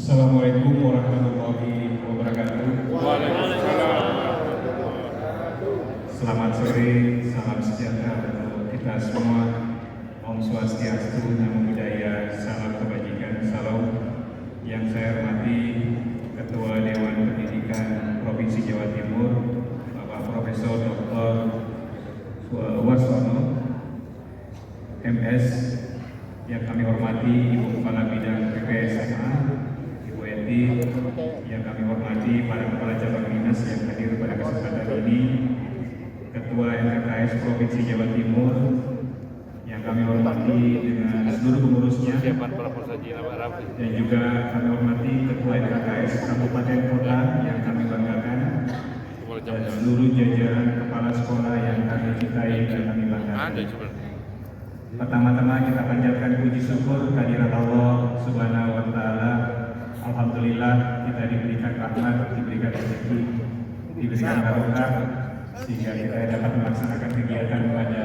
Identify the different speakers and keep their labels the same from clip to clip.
Speaker 1: Assalamualaikum warahmatullahi wabarakatuh.
Speaker 2: Waalaikumsalam.
Speaker 1: Selamat sore, salam sejahtera untuk kita semua. Om Swastiastu, Namo Buddhaya, salam kebajikan, salam. Yang saya hormati Ketua Dewan Pendidikan Provinsi Jawa Timur, Bapak Profesor Dr. Warsono, MS. Yang kami hormati Ibu Kepala Bidang PPSMA, Ibu Eti. Yang kami hormati para kepala cabang dinas yang hadir pada kesempatan ini, Ketua LKKS Provinsi Jawa Timur, yang kami hormati dengan seluruh pengurusnya, dan juga kami hormati Ketua LKKS Kabupaten Kota yang kami banggakan, dan seluruh jajaran kepala sekolah yang kami cintai dan kami banggakan. Pertama-tama kita panjatkan puji syukur kehadirat Allah Subhanahu wa Ta'ala. Alhamdulillah kita diberikan rahmat, diberikan rezeki, diberikan barokah, sehingga kita dapat melaksanakan kegiatan pada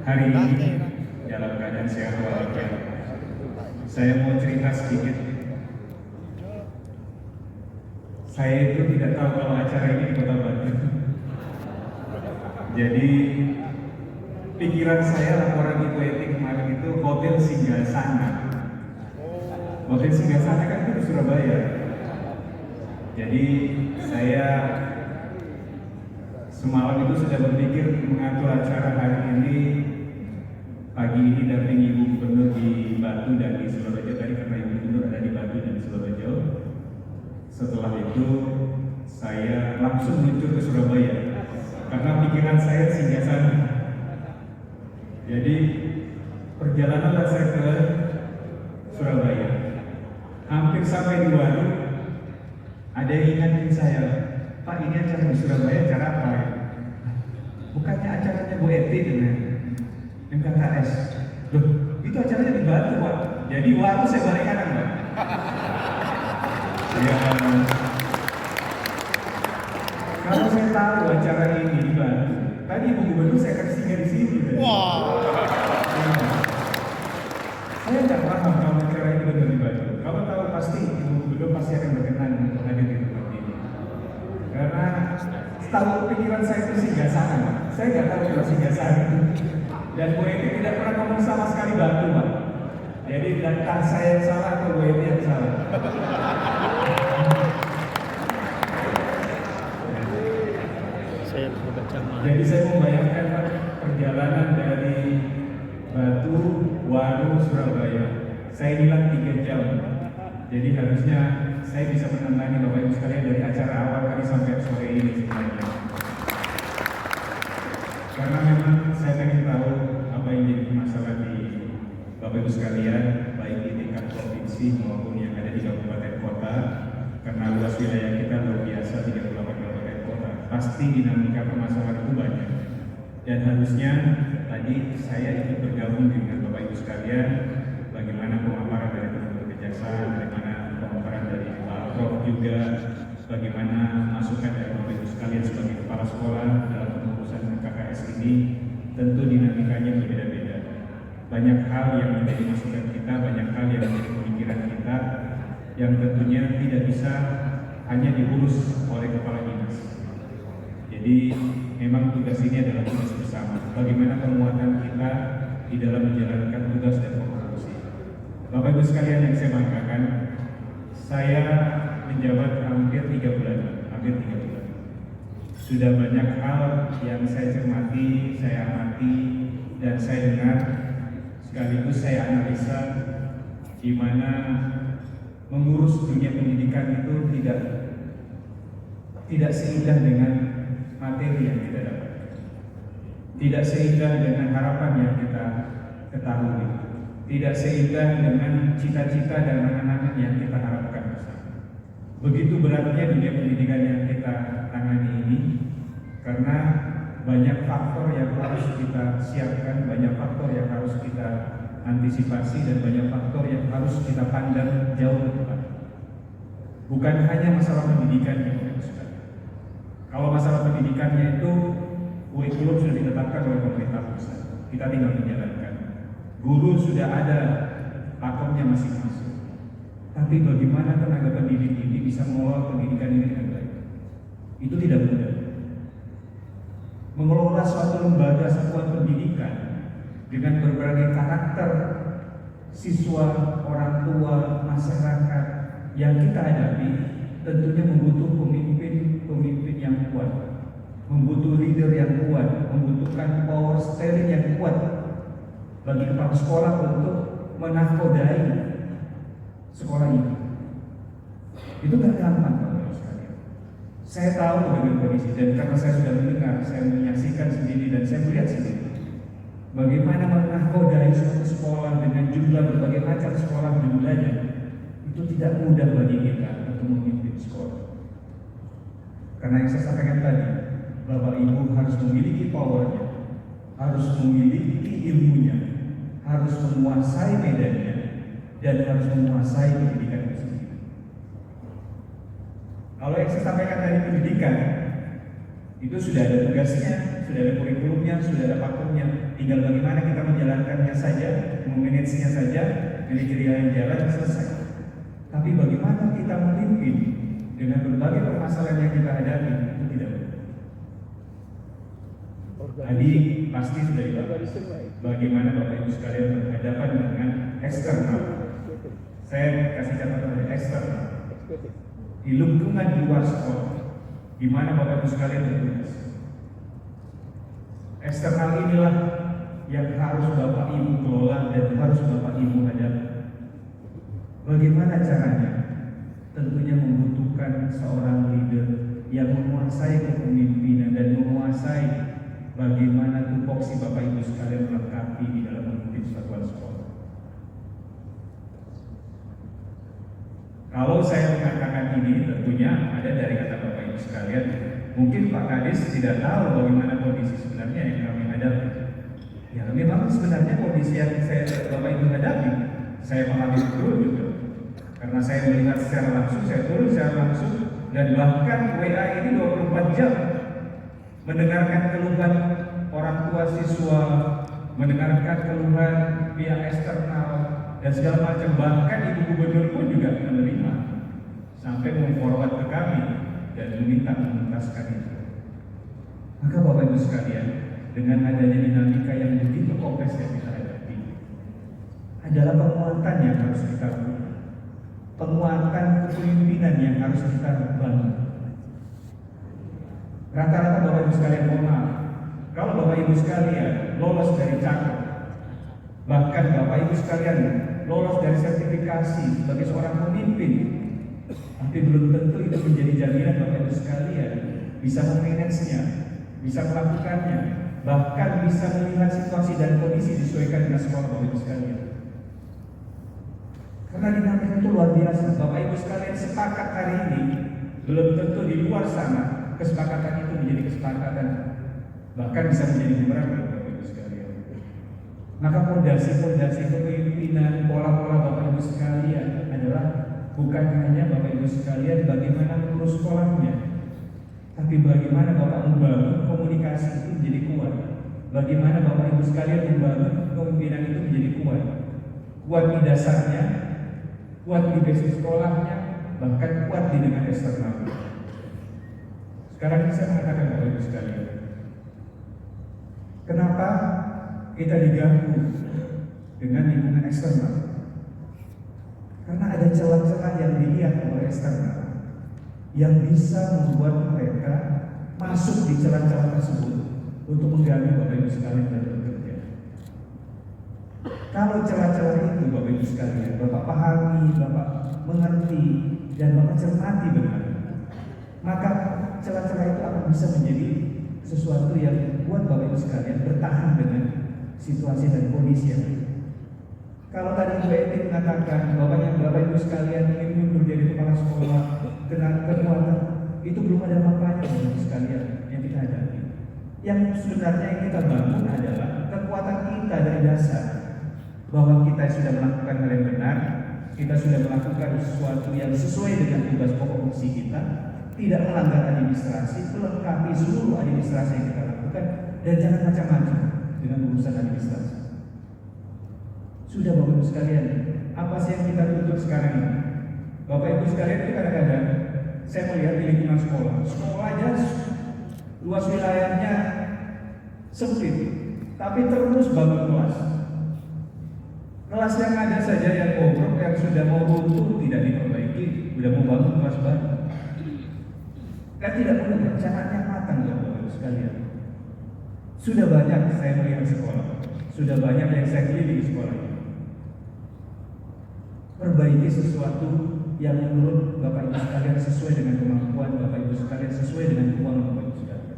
Speaker 1: hari ini dalam keadaan sehat walafiat. Saya mau cerita sedikit. Saya itu tidak tahu kalau acara ini di Kota Batu. Jadi pikiran saya laporan Ibu Eti kemarin itu Hotel Singgasana. Hotel Singgasana kan itu di Surabaya. Jadi saya semalam itu sudah berpikir mengatur acara hari ini. Pagi ini dampingi Ibu Gubernur di Batu dan di Surabaya tadi, karena Ibu Gubernur ada di Batu dan di Surabaya. Setelah itu saya langsung meluncur ke Surabaya karena pikiran saya Singgasana. Jadi perjalanan saya ke Surabaya, hampir sampai di Waduk, ada yang ingatin saya, Pak, ini acara di Surabaya, acara apa ya? Bukannya acaranya Bu Eti dengan MKKS. Loh, itu acaranya di Batu, Pak. Jadi waktu saya balik kanan, Pak. Ya, kalau saya tahu acara ini di Batu, tadi Ibu Gubernur saya akan singgah di sini.
Speaker 2: Wah.
Speaker 1: Saya tidak paham kalau acara ini benar di Batu. Kalau tahu pasti Ibu Gubernur pasti akan berkenan untuk hadir di tempat ini. Karena setahu pikiran saya itu Singgasana, Pak. Saya nggak tahu kalau Singgasana itu. Dan Bu Eti tidak pernah ngomong sama sekali Batu, Pak. Jadi entah saya yang salah atau Bu Eti yang salah. Jadi saya membayangkan perjalanan dari Batu, Waru, Surabaya. Saya bilang 3 jam. Jadi harusnya saya bisa menemani Bapak Ibu sekalian dari acara awal kali sampai sore ini sebenarnya. Karena memang saya ingin tahu apa yang jadi masalah di Bapak Ibu sekalian, baik di tingkat provinsi maupun yang ada di kabupaten kota. Karena luas wilayah kita luar biasa, 38 kabupaten kota. Pasti dinamika permasalahan itu banyak. Dan harusnya tadi saya ikut bergabung dengan Bapak Ibu sekalian, bagaimana pemaparan dari teman-teman kejaksaan, bagaimana pemaparan dari Pak Prof juga, bagaimana masukan dari Bapak Ibu sekalian sebagai kepala sekolah dalam pengurusan KKS ini. Tentu dinamikanya berbeda-beda. Banyak hal yang menjadi masukan kita, banyak hal yang menjadi pemikiran kita, yang tentunya tidak bisa hanya diurus oleh kepala dinas. Jadi memang tugas ini adalah tugas bersama. Bagaimana penguatan kita di dalam menjalankan tugas dan fungsi. Bapak Ibu sekalian yang saya banggakan, saya menjabat hampir 3 bulan. Sudah banyak hal yang saya cermati, saya amati, dan saya dengar, sekaligus saya analisa, di mana mengurus dunia pendidikan itu tidak seindah dengan materi yang kita dapat, tidak seindah dengan harapan yang kita ketahui, tidak seindah dengan cita-cita dan angan-angan yang kita harapkan bersama. Begitu beratnya dunia pendidikan yang kita tangani ini, karena banyak faktor yang harus kita siapkan, banyak faktor yang harus kita antisipasi, dan banyak faktor yang harus kita pandang jauh ke depan. Bukan hanya masalah pendidikan yang kita. Kalau masalah pendidikannya itu kurikulum sudah ditetapkan oleh pemerintah pusat, kita tinggal menjalankan. Guru sudah ada pakemnya masing-masing. Tapi bagaimana tenaga pendidik ini bisa mengelola pendidikan ini dengan baik? Itu tidak mudah. Mengelola suatu lembaga satuan pendidikan dengan berbagai karakter siswa, orang tua, masyarakat yang kita hadapi tentunya membutuhkan pemimpin yang kuat, membutuhkan leader yang kuat, membutuhkan power steering yang kuat bagi kepala sekolah untuk menakodai sekolah ini. Itu gak gampang Bapak sekalian. Saya tahu bagaimana kondisi, dan karena saya sudah mendengar, saya menyaksikan sendiri dan saya melihat sendiri bagaimana menakodai suatu sekolah dengan jumlah berbagai macam sekolah jumlahnya. Itu tidak mudah bagi kita untuk memimpin sekolah. Karena yang saya sampaikan tadi, Bapak Ibu harus memiliki powernya, harus memiliki ilmunya, harus menguasai medannya, dan harus menguasai pendidikan itu sendiri. Kalau yang saya sampaikan tadi pendidikan, itu sudah ada tugasnya, sudah ada kurikulumnya, sudah ada pakemnya. Tinggal bagaimana kita menjalankannya saja, memanagenya saja, manajerial yang jalan selesai. Tapi bagaimana kita memimpin dengan berbagai permasalahan yang kita hadapi itu tidak mudah. Tadi pasti sudah dibahas bagaimana Bapak Ibu sekalian berhadapan dengan eksternal. Saya kasih catatan dari eksternal. Di lingkungan di luar sekolah, di mana Bapak Ibu sekalian bertugas. Eksternal inilah yang harus Bapak Ibu kelola dan harus Bapak Ibu hadapi. Bagaimana caranya? Tentunya membutuhkan seorang leader yang menguasai kepemimpinan dan menguasai bagaimana tupoksi Bapak Ibu sekalian melengkapi di dalam memimpin satuan sekolah. Kalau saya mengatakan ini, tentunya ada dari kata Bapak Ibu sekalian. Mungkin Pak Kadis tidak tahu bagaimana kondisi sebenarnya yang kami hadapi. Ya, memang sebenarnya kondisi yang Bapak Ibu hadapi, saya pahami betul juga. Karena saya melihat secara langsung, saya turun secara langsung, dan bahkan WA ini 24 jam mendengarkan keluhan orang tua siswa, mendengarkan keluhan pihak eksternal dan segala macam. Bahkan Ibu Gubernur pun juga menerima sampai memforward ke kami dan meminta menuntaskan itu. Maka Bapak Ibu sekalian, dengan adanya dinamika yang begitu kompleks yang kita hadapi, adalah penguatan yang harus kita lakukan, penguatan kepemimpinan yang harus kita bangun. Rata-rata Bapak Ibu sekalian, mohon maaf, kalau Bapak Ibu sekalian lolos dari cakap, bahkan Bapak Ibu sekalian lolos dari sertifikasi sebagai seorang pemimpin, tapi belum tentu itu menjadi jaminan Bapak Ibu sekalian bisa memanagenya, bisa melakukannya, bahkan bisa melihat situasi dan kondisi disesuaikan dengan sekolah Bapak Ibu sekalian. Karena dinamika itu luar biasa. Bapak Ibu sekalian sepakat hari ini, belum tentu di luar sana kesepakatan itu menjadi kesepakatan, bahkan bisa menjadi bumerang Bapak Ibu sekalian. Maka fondasi-fondasi kepemimpinan, pola-pola Bapak Ibu sekalian adalah bukan hanya Bapak Ibu sekalian bagaimana mengurus sekolahnya, tapi bagaimana Bapak membangun komunikasi itu menjadi kuat. Bagaimana Bapak Ibu sekalian membangun kepemimpinan itu menjadi kuat. Kuat di dasarnya, kuat di basic sekolahnya, bahkan kuat di dengan eksternal. Sekarang ini saya mengatakan Bapak Ibu sekalian, kenapa kita diganggu dengan lingkungan eksternal? Karena ada celah-celah yang dilihat oleh eksternal yang bisa membuat mereka masuk di celah-celah tersebut untuk mengganggu Bapak Ibu sekalian dalam bekerja. Kalau celah-celah itu Bapak Ibu sekalian Bapak pahami, Bapak mengerti, dan Bapak cermati benar, maka celah-celah itu akan bisa menjadi sesuatu yang buat Bapak Ibu sekalian bertahan dengan situasi dan kondisi yang ada. Kalau tadi Bu Eti mengatakan bahwa yang Bapak Ibu sekalian ingin mundur jadi kepala sekolah dengan kekuatan, itu belum ada manfaatnya Bapak Ibu sekalian yang kita hadapi. Yang sebenarnya yang kita bangun adalah kekuatan kita dari dasar, bahwa kita sudah melakukan hal yang benar, kita sudah melakukan sesuatu yang sesuai dengan tugas pokok fungsi kita, tidak melanggar administrasi, melengkapi seluruh administrasi yang kita lakukan, dan jangan macam-macam dengan urusan administrasi. Sudah Bapak Ibu sekalian, apa sih yang kita tuntut sekarang ini? Bapak Ibu sekalian itu kadang-kadang saya melihat di lingkungan sekolah aja luas wilayahnya sempit, tapi terus bangun kelas. Kelas yang ada saja yang bobrok, yang sudah mau runtuh tidak diperbaiki, sudah mau bangun kelas baru. Kan tidak punya perencanaan yang matang, Bapak Ibu sekalian. Sudah banyak saya melihat sekolah, sudah banyak yang saya keliling sekolah. Perbaiki sesuatu yang menurut Bapak Ibu sekalian sesuai dengan kemampuan Bapak Ibu sekalian, sesuai dengan uang Bapak Ibu sekalian.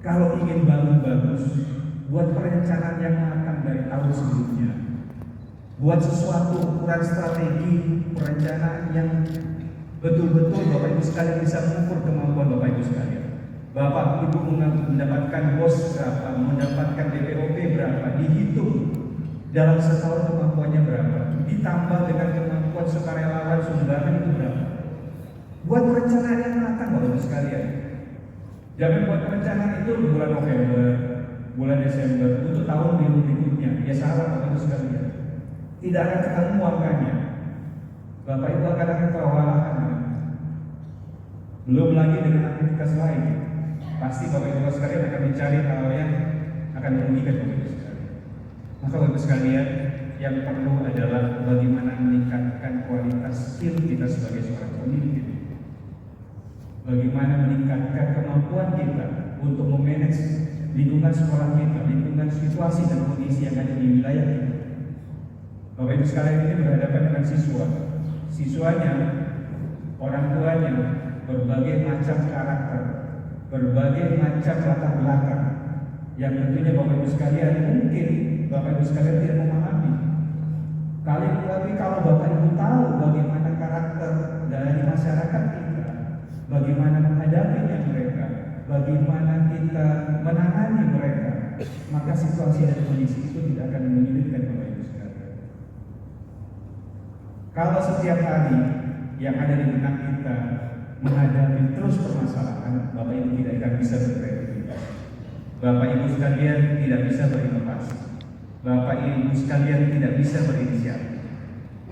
Speaker 1: Kalau ingin bangun bagus, buat perencanaan yang matang dari tahun sebelumnya. Buat sesuatu ukuran strategi, perencanaan yang betul-betul Bapak Ibu sekalian bisa mengukur kemampuan Bapak Ibu sekalian. Bapak Ibu mendapatkan bos berapa, mendapatkan DPOP berapa, dihitung dalam setahun kemampuannya berapa, ditambah dengan kemampuan sukarelawan sumbangan itu berapa. Buat perencanaan yang matang Bapak Ibu sekalian. Jangan buat perencanaan itu bulan November, bulan Desember, untuk tahun berikutnya. Ya salah Bapak Ibu sekalian. Tidak akan ketemu angkanya. Bapak Ibu akan kewalahan. Belum lagi dengan aktivitas lain. Pasti Bapak Ibu sekalian akan mencari hal yang akan merugikan Bapak Ibu sekalian. Maka Bapak Ibu sekalian, yang perlu adalah bagaimana meningkatkan kualitas skill kita sebagai seorang pemimpin. Bagaimana meningkatkan kemampuan kita untuk memanage lingkungan sekolah kita, lingkungan situasi dan kondisi yang ada di wilayah kita. Bapak Ibu sekalian ini berhadapan dengan siswa. Siswanya, orang tuanya, berbagai macam karakter, berbagai macam latar belakang, yang tentunya Bapak Ibu sekalian mungkin Bapak Ibu sekalian tidak memahami. Tapi kalau Bapak Ibu tahu bagaimana karakter dari masyarakat kita, bagaimana menghadapinya mereka, bagaimana kita menangani mereka, maka situasi dan kondisi itu tidak akan menyulitkan Bapak Ibu sekalian. Kalau setiap hari yang ada di benak kita menghadapi terus permasalahan, Bapak Ibu tidak akan bisa berkreativitas. Bapak Ibu sekalian tidak bisa berinovasi. Bapak Ibu sekalian tidak bisa berinisiatif.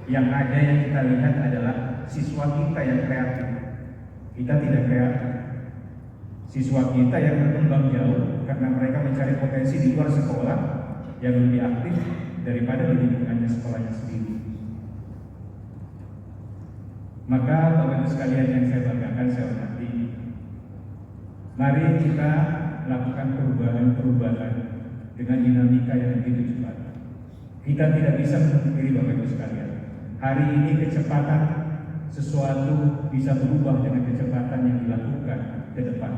Speaker 1: Yang ada yang kita lihat adalah siswa kita yang kreatif. Kita tidak kreatif. Siswa kita yang berkembang jauh karena mereka mencari potensi di luar sekolah yang lebih aktif daripada di lingkungannya sekolahnya sendiri. Maka Bapak Ibu sekalian yang saya banggakan, saya hormati, mari kita lakukan perubahan-perubahan dengan dinamika yang begitu cepat. Kita tidak bisa memungkiri Bapak Ibu sekalian, hari ini kecepatan sesuatu bisa berubah dengan kecepatan yang dilakukan ke depan.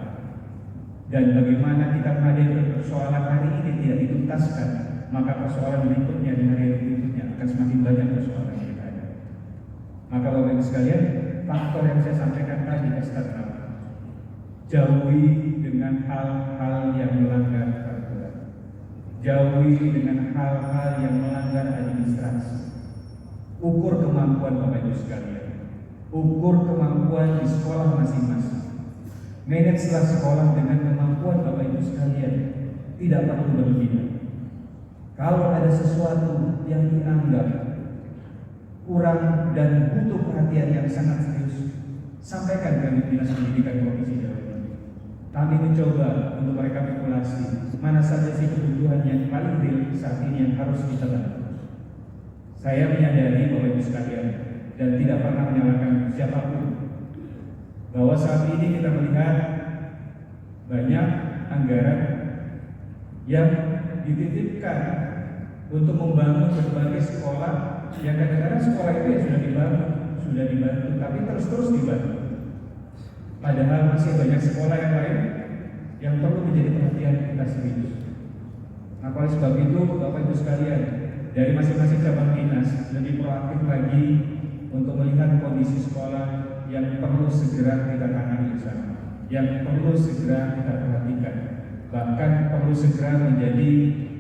Speaker 1: Dan bagaimana kita menghadapi persoalan hari ini tidak dituntaskan, maka persoalan berikutnya di hari berikutnya akan semakin banyak persoalan yang kita ada. Maka Bapak Ibu sekalian, faktor yang saya sampaikan tadi eksternal, jauhi dengan hal-hal yang melanggar peraturan, jauhi dengan hal-hal yang melanggar administrasi. Ukur kemampuan Bapak Ibu sekalian, ukur kemampuan di sekolah masing-masing. Manajelah sekolah dengan kemampuan Bapak Ibu sekalian, tidak perlu berlebihan. Kalau ada sesuatu yang dianggap kurang dan butuh perhatian yang sangat serius, sampaikan ke Dinas Pendidikan Provinsi Jawa Timur. Kami mencoba untuk merekapitulasi mana saja sih kebutuhan yang paling real saat ini yang harus kita bantu. Saya menyadari Bapak Ibu sekalian dan tidak pernah menyalahkan siapapun, bahwa saat ini kita melihat banyak anggaran yang dititipkan untuk membangun berbagai sekolah yang kadang-kadang sekolah itu ya sudah dibantu, tapi terus dibantu. Padahal masih banyak sekolah yang lain yang perlu menjadi perhatian kita serius. Nah, oleh sebab itu Bapak Ibu sekalian, dari masing-masing cabang dinas lebih proaktif lagi untuk melihat kondisi sekolah yang perlu segera kita tangani bersama, yang perlu segera kita perhatikan, bahkan perlu segera menjadi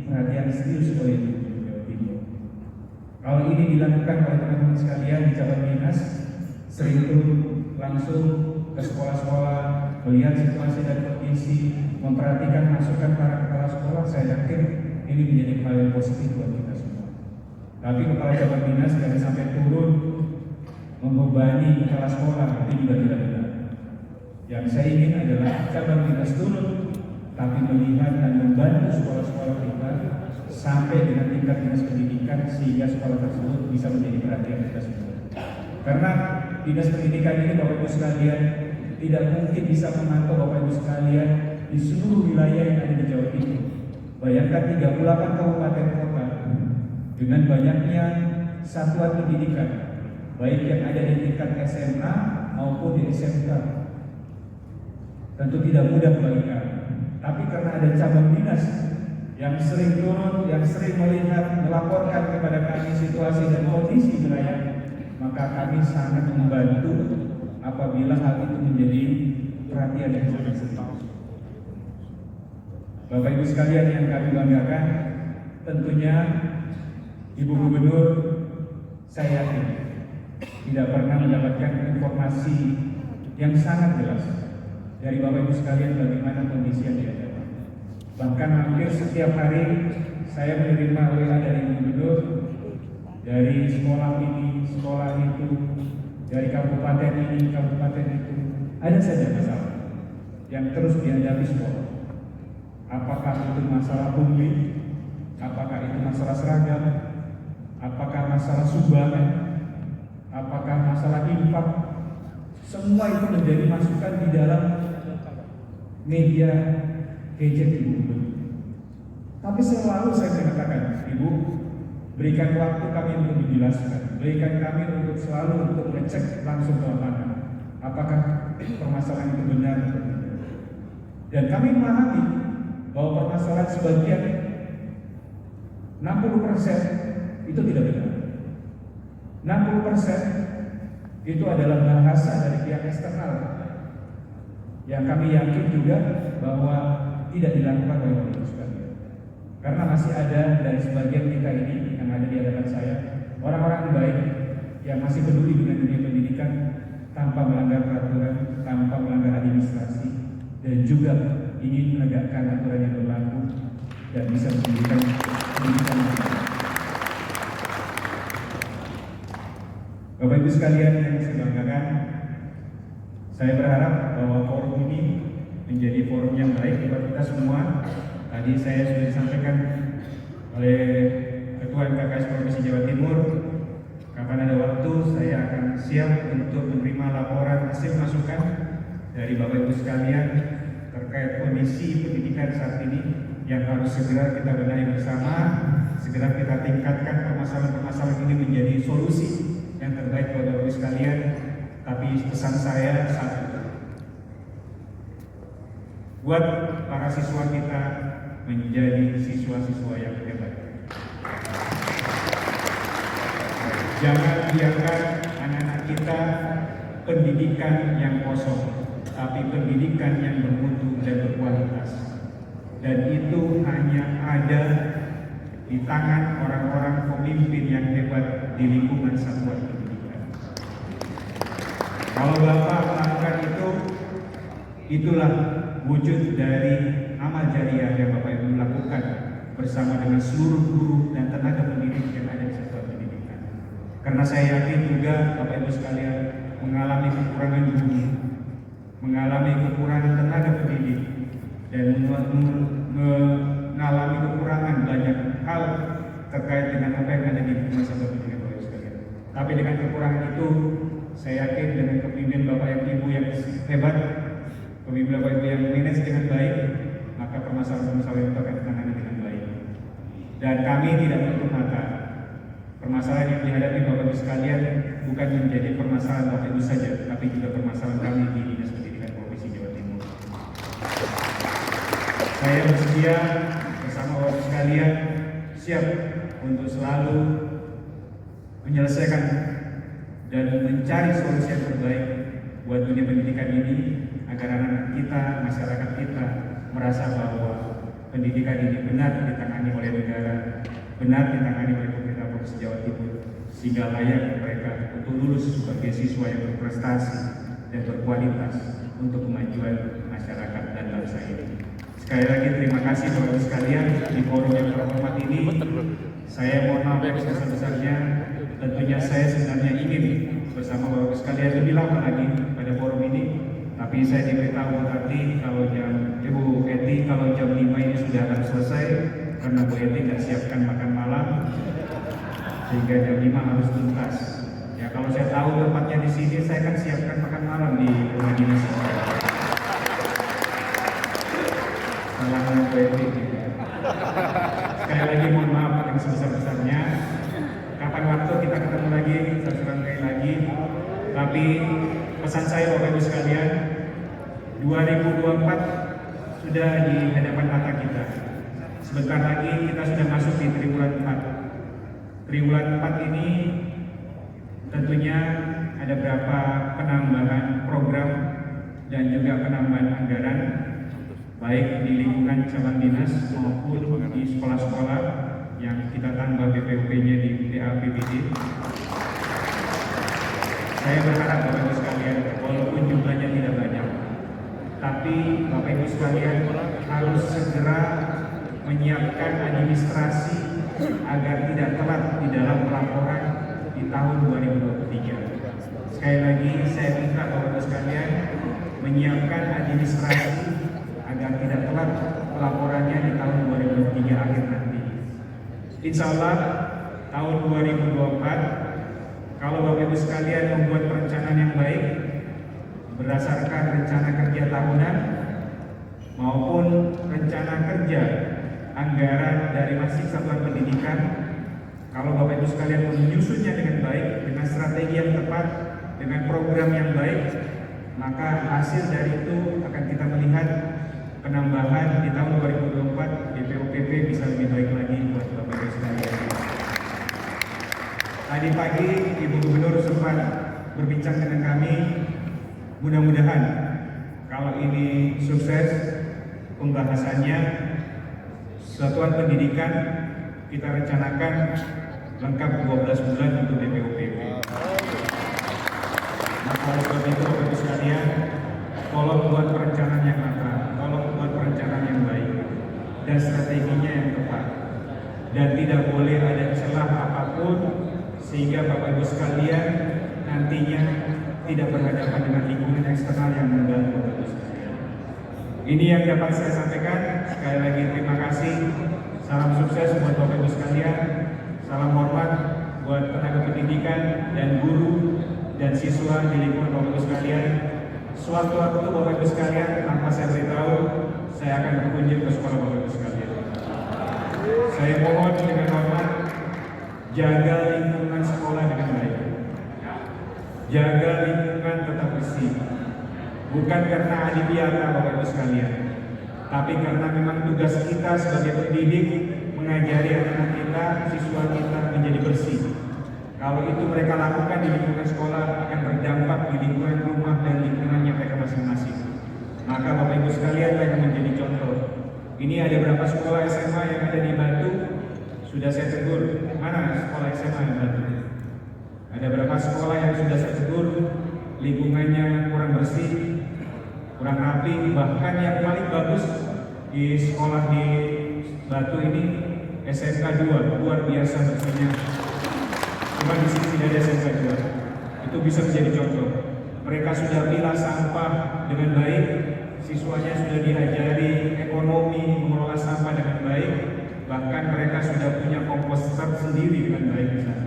Speaker 1: perhatian serius oleh Jawa Timur. Kalau ini dilakukan oleh teman-teman sekalian di cabang dinas, sering turun langsung ke sekolah-sekolah, melihat situasi dan kondisi, memperhatikan masukan para kepala sekolah, saya yakin ini menjadi hal yang positif buat kita semua. Tapi kepala cabang dinas jangan sampai turun membebani kepala sekolah, itu juga tidak benar. Yang saya ingin adalah cabang dinas turun, tapi melihat dan membantu sekolah-sekolah kita sampai dengan tingkat dinas pendidikan sehingga sekolah tersebut bisa menjadi perhatian kita semua. Karena dinas pendidikan ini Bapak Ibu sekalian tidak mungkin bisa memantau Bapak Ibu sekalian di seluruh wilayah yang ada di Jawa Timur. Bayangkan 38 kabupaten kota dengan banyaknya satuan pendidikan, baik yang ada di tingkat SMA maupun di SMK. Tentu tidak mudah bagi kami. Tapi karena ada cabang dinas yang sering turun, yang sering melihat, melaporkan kepada kami situasi dan kondisi wilayah, maka kami sangat membantu apabila hal itu menjadi perhatian yang sangat serius. Bapak Ibu sekalian yang kami banggakan, tentunya Ibu Gubernur saya yakin tidak pernah mendapatkan informasi yang sangat jelas dari Bapak Ibu sekalian bagaimana kondisi yang dihadapi. Bahkan hampir setiap hari saya menerima WA dari Gubernur, dari sekolah ini, sekolah itu, dari kabupaten ini, kabupaten itu. Ada saja masalah yang terus dihadapi sekolah. Apakah itu masalah pungli, apakah itu masalah seragam, apakah masalah sumbangan, apakah masalah infak, semua itu menjadi masukan di dalam media gadget Ibu. Tapi selalu saya mengatakan, Ibu, berikan waktu kami untuk menjelaskan, berikan kami untuk selalu untuk mengecek langsung ke lapangan, apakah permasalahan itu benar atau tidak. Dan kami memahami bahwa permasalahan sebagian 60% itu tidak benar. 60% itu adalah bahasa dari pihak eksternal yang kami yakin juga bahwa tidak dilakukan oleh Bapak sekalian. Karena masih ada dari sebagian kita ini yang ada di hadapan saya, orang-orang baik yang masih peduli dengan dunia pendidikan tanpa melanggar peraturan, tanpa melanggar administrasi, dan juga ingin menegakkan aturan yang berlaku dan bisa memberikan pendidikan. Bapak Ibu sekalian yang saya banggakan, saya berharap bahwa forum ini menjadi forum yang baik buat kita semua. Tadi saya sudah disampaikan oleh Ketua MKKS Provinsi Jawa Timur, kapan ada waktu saya akan siap untuk menerima laporan hasil masukan dari Bapak Ibu sekalian terkait kondisi pendidikan saat ini yang harus segera kita benahi bersama, segera kita tingkatkan permasalahan-permasalahan ini menjadi solusi yang terbaik buat Bapak Ibu sekalian. Tapi pesan saya satu, buat para siswa kita menjadi siswa-siswa yang hebat. Jangan biarkan anak-anak kita pendidikan yang kosong, tapi pendidikan yang bermutu dan berkualitas. Dan itu hanya ada di tangan orang-orang pemimpin yang hebat di lingkungan satuan pendidikan. Kalau Bapak melakukan itu, itulah wujud dari amal jariah yang Bapak Ibu lakukan bersama dengan seluruh guru dan tenaga pendidik yang ada di satuan pendidikan. Karena saya yakin juga Bapak Ibu sekalian mengalami kekurangan guru, mengalami kekurangan tenaga pendidik, dan mengalami kekurangan banyak hal terkait dengan apa yang ada di lingkungan satuan pendidikan Bapak Ibu sekalian. Tapi dengan kekurangan itu, saya yakin dengan kepemimpinan Bapak dan Ibu yang hebat, pemimpin Bapak Ibu yang manage dengan baik, maka permasalahan-permasalahan itu akan ditangani dengan baik. Dan kami tidak menutup mata, permasalahan yang dihadapi Bapak Ibu sekalian bukan menjadi permasalahan Bapak Ibu saja, tapi juga permasalahan kami di Dinas Pendidikan Provinsi Jawa Timur. Saya bersedia bersama Bapak Ibu sekalian siap untuk selalu menyelesaikan dan mencari solusi yang terbaik buat dunia pendidikan ini, agar anak kita, masyarakat kita merasa bahwa pendidikan ini benar ditangani oleh negara, benar ditangani oleh pemerintah Provinsi Jawa Timur, sehingga layak mereka untuk lulus sebagai siswa yang berprestasi dan berkualitas untuk kemajuan masyarakat dan bangsa ini. Sekali lagi terima kasih Bapak Ibu sekalian di forum yang terhormat ini. Saya mohon maaf yang sebesar-besarnya. Tentunya saya sebenarnya ingin bersama Bapak Ibu sekalian lebih lama lagi pada forum ini. Tapi saya diberitahu nanti kalau Ibu Eti kalau jam 5 ini sudah akan selesai karena Bu Eti tidak siapkan makan malam sehingga jam 5 harus tuntas. Ya kalau saya tahu tempatnya di sini saya akan siapkan makan malam di rumah dinas. Salam Bu Eti. Sekali lagi mohon maaf yang sebesar-besarnya. Kapan waktu kita ketemu lagi, serangkai lagi. Tapi pesan saya Bapak Ibu sekalian, 2024 sudah di hadapan mata kita. Sebentar lagi kita sudah masuk di triwulan 4. Triwulan 4 ini tentunya ada beberapa penambahan program dan juga penambahan anggaran baik di lingkungan cabang dinas maupun di sekolah-sekolah yang kita tambah BPUP-nya di PAPBD. Saya berharap Bapak Ibu sekalian, walaupun jumlahnya tidak banyak, tapi Bapak Ibu sekalian harus segera menyiapkan administrasi agar tidak telat di dalam pelaporan di tahun 2023. Sekali lagi saya minta Bapak Ibu sekalian menyiapkan administrasi agar tidak telat pelaporannya di tahun 2023 akhir nanti. Insya Allah tahun 2024 kalau Bapak Ibu sekalian membuat perencanaan yang baik berdasarkan rencana kerja tahunan maupun rencana kerja anggaran dari masing satuan pendidikan, kalau Bapak Ibu sekalian menyusunnya dengan baik, dengan strategi yang tepat, dengan program yang baik, maka hasil dari itu akan kita melihat penambahan di tahun 2024 BPUPP bisa lebih baik lagi buat Bapak Ibu sekalian. Tadi pagi Ibu Gubernur sempat berbincang dengan kami. Mudah-mudahan kalau ini sukses pembahasannya, satuan pendidikan kita rencanakan lengkap 12 bulan untuk BPUPP. Nah, kalau seperti itu Bapak Ibu sekalian, tolong buat perencanaan yang matang, tolong buat perencanaan yang baik dan strateginya yang tepat, dan tidak boleh ada celah apapun sehingga Bapak Ibu sekalian nantinya tidak berhadapan dengan lingkungan eksternal yang mengganggu Bapak Ibu sekalian. Ini yang dapat saya sampaikan. Sekali lagi terima kasih. Salam sukses buat Bapak Ibu sekalian. Salam hormat buat tenaga pendidikan dan guru dan siswa di lingkungan Bapak Ibu sekalian. Sewaktu-waktu Bapak Ibu sekalian, tanpa saya beritahu, saya akan berkunjung ke sekolah Bapak Ibu sekalian. Saya mohon dengan hormat, jaga lingkungan sekolah dengan baik. Jaga lingkungan tetap bersih. Bukan karena adibiata Bapak Ibu sekalian, tapi karena memang tugas kita sebagai pendidik mengajari anak-anak kita, siswa kita menjadi bersih. Kalau itu mereka lakukan di lingkungan sekolah akan berdampak di lingkungan rumah dan lingkungannya mereka masing-masing. Maka Bapak Ibu sekalian yang menjadi contoh. Ini ada berapa sekolah SMA yang ada di Batu? Sudah saya tegur. Mana sekolah SMA di Batu? Ada berapa sekolah yang sudah saya tegur lingkungannya kurang bersih, kurang rapi, bahkan yang paling bagus di sekolah di Batu ini SMK 2, luar biasa bersihnya. Cuma di sini tidak ada SMK 2. Itu bisa menjadi contoh. Mereka sudah pilah sampah dengan baik, siswanya sudah diajari ekonomi mengelola sampah dengan baik, bahkan mereka sudah punya komposter sendiri dengan baik di sana.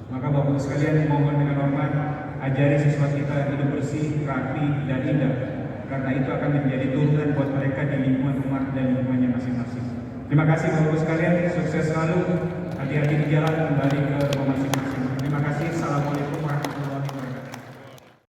Speaker 1: Maka Bapak sekalian mohon dengan hormat, ajari siswa kita hidup bersih, rapi, dan indah, karena itu akan menjadi turunan buat mereka di lingkungan rumah dan lingkungannya masing-masing. Terima kasih Bapak sekalian, sukses selalu, hati-hati di jalan.